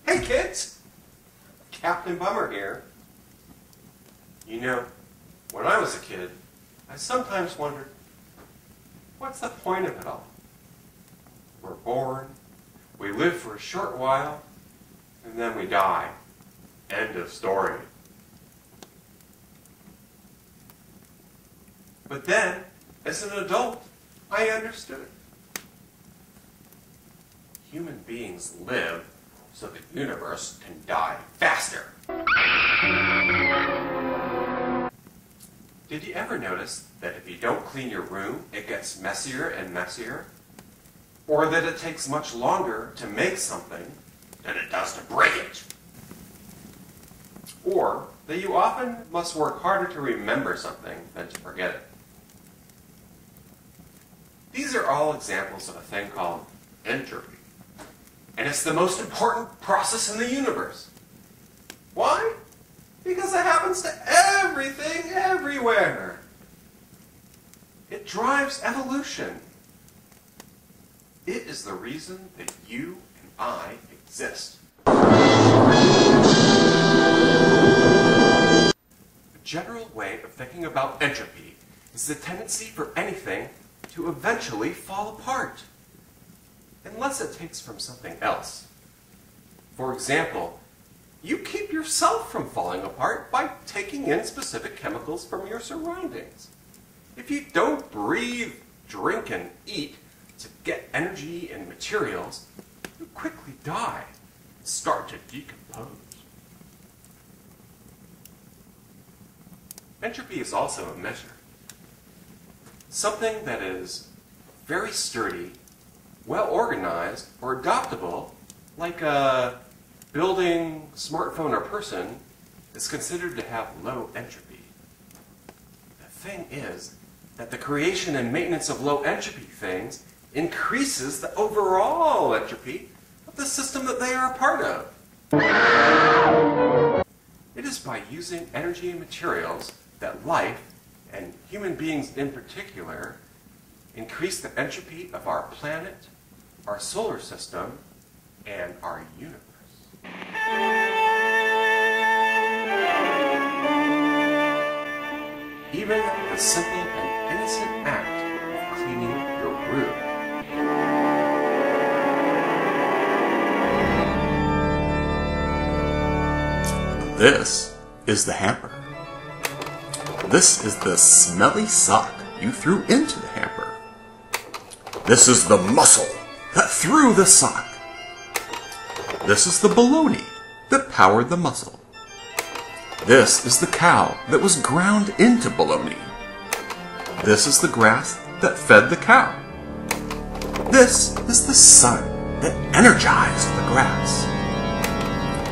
Hey kids! Captain Bummer here. You know, when I was a kid, I sometimes wondered, what's the point of it all? We're born, we live for a short while, and then we die. End of story. But then, as an adult, I understood it. Human beings live so the universe can die faster. Did you ever notice that if you don't clean your room, it gets messier and messier? Or that it takes much longer to make something than it does to break it? Or that you often must work harder to remember something than to forget it? These are all examples of a thing called entropy. And it's the most important process in the universe. Why? Because it happens to everything, everywhere. It drives evolution. It is the reason that you and I exist. A general way of thinking about entropy is the tendency for anything to eventually fall apart, unless it takes from something else. For example, you keep yourself from falling apart by taking in specific chemicals from your surroundings. If you don't breathe, drink, and eat to get energy and materials, you quickly die and start to decompose. Entropy is also a measure. Something that is very sturdy, well organized, or adoptable, like a building, smartphone, or person, is considered to have low entropy. The thing is that the creation and maintenance of low entropy things increases the overall entropy of the system that they are a part of. It is by using energy and materials that life, and human beings in particular, increase the entropy of our planet, our solar system, and our universe. Even the simple and innocent act of cleaning your room. This is the hamper. This is the smelly sock you threw into the hamper. This is the muscle that threw the sock. This is the bologna that powered the muscle. This is the cow that was ground into bologna. This is the grass that fed the cow. This is the sun that energized the grass.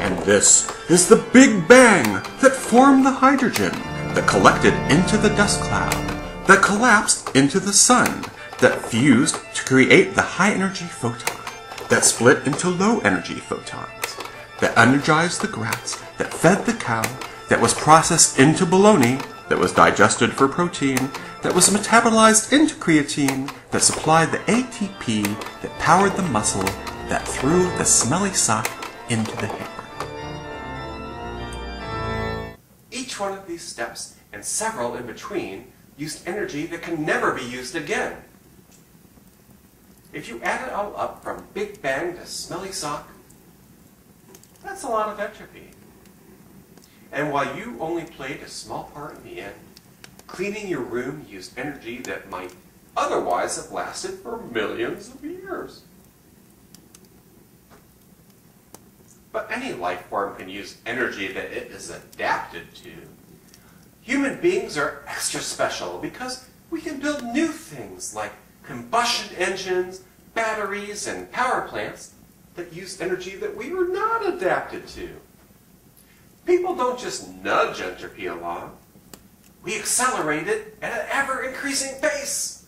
And this is the Big Bang that formed the hydrogen that collected into the dust cloud, that collapsed into the sun, that fused to create the high-energy photon, that split into low-energy photons, that energized the grass, that fed the cow, that was processed into bologna, that was digested for protein, that was metabolized into creatine, that supplied the ATP, that powered the muscle, that threw the smelly sock into the hamper. Each one of these steps, and several in between, used energy that can never be used again. If you add it all up from Big Bang to smelly sock, that's a lot of entropy. And while you only played a small part in the end, cleaning your room used energy that might otherwise have lasted for millions of years. But any life form can use energy that it is adapted to. Human beings are extra special because we can build new things like combustion engines, batteries, and power plants that use energy that we were not adapted to. People don't just nudge entropy along. We accelerate it at an ever-increasing pace.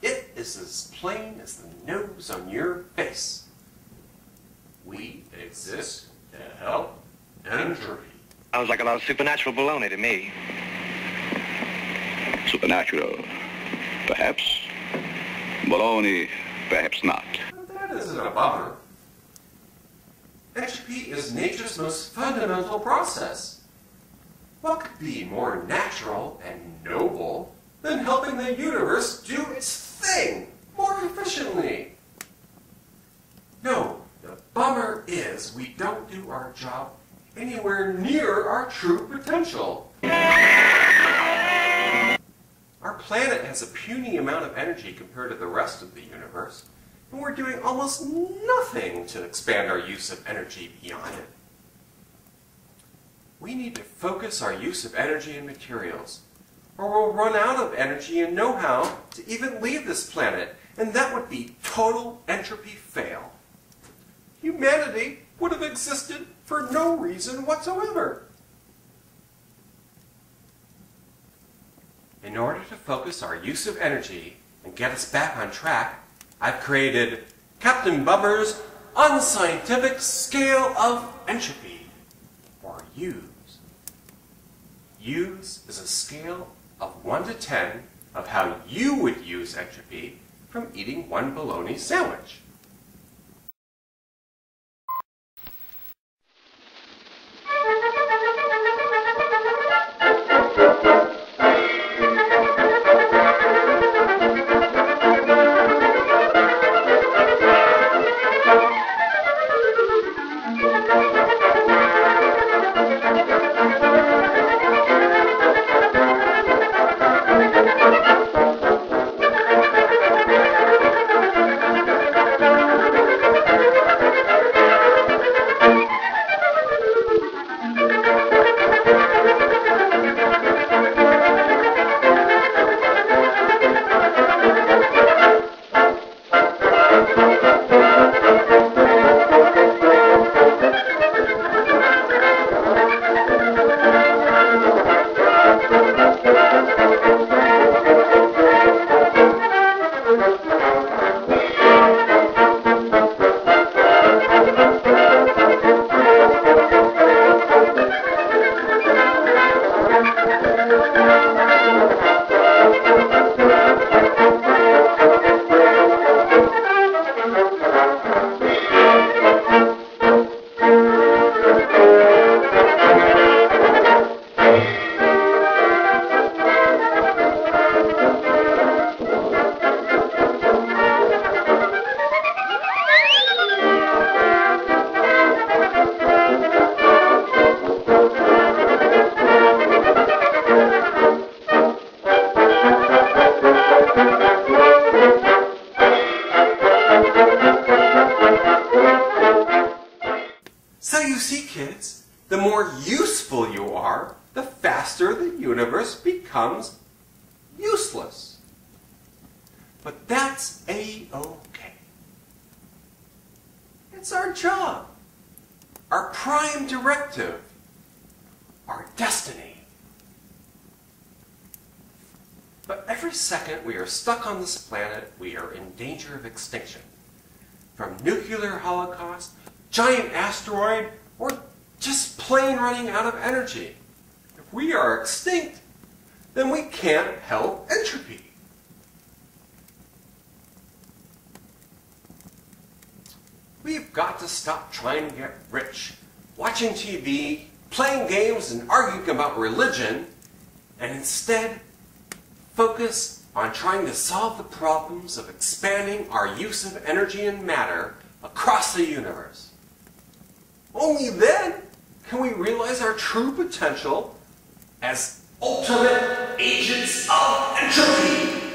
It is as plain as the nose on your face. We exist to help entropy. Sounds like a lot of supernatural baloney to me. Supernatural, perhaps. Baloney, perhaps not. That isn't a bummer. Entropy is nature's most fundamental process. What could be more natural and noble than helping the universe do its thing more efficiently? No, the bummer is we don't do our job anywhere near our true potential. Our planet has a puny amount of energy compared to the rest of the universe, and we're doing almost nothing to expand our use of energy beyond it. We need to focus our use of energy and materials, or we'll run out of energy and know-how to even leave this planet, and that would be total entropy fail. Humanity would have existed for no reason whatsoever. In order to focus our use of energy and get us back on track, I've created Captain Bummer's Unscientific Scale of Entropy, or Use. Use is a scale of 1 to 10 of how you would use entropy from eating one bologna sandwich. So you see, kids, the more useful you are, the faster the universe becomes useless. But that's A-OK. It's our job, our prime directive, our destiny. But every second we are stuck on this planet, we are in danger of extinction. From nuclear holocaust, giant asteroid, or just plain running out of energy. If we are extinct, then we can't help entropy. We've got to stop trying to get rich, watching TV, playing games, and arguing about religion, and instead focus on trying to solve the problems of expanding our use of energy and matter across the universe. Only then can we realize our true potential as ultimate agents of entropy.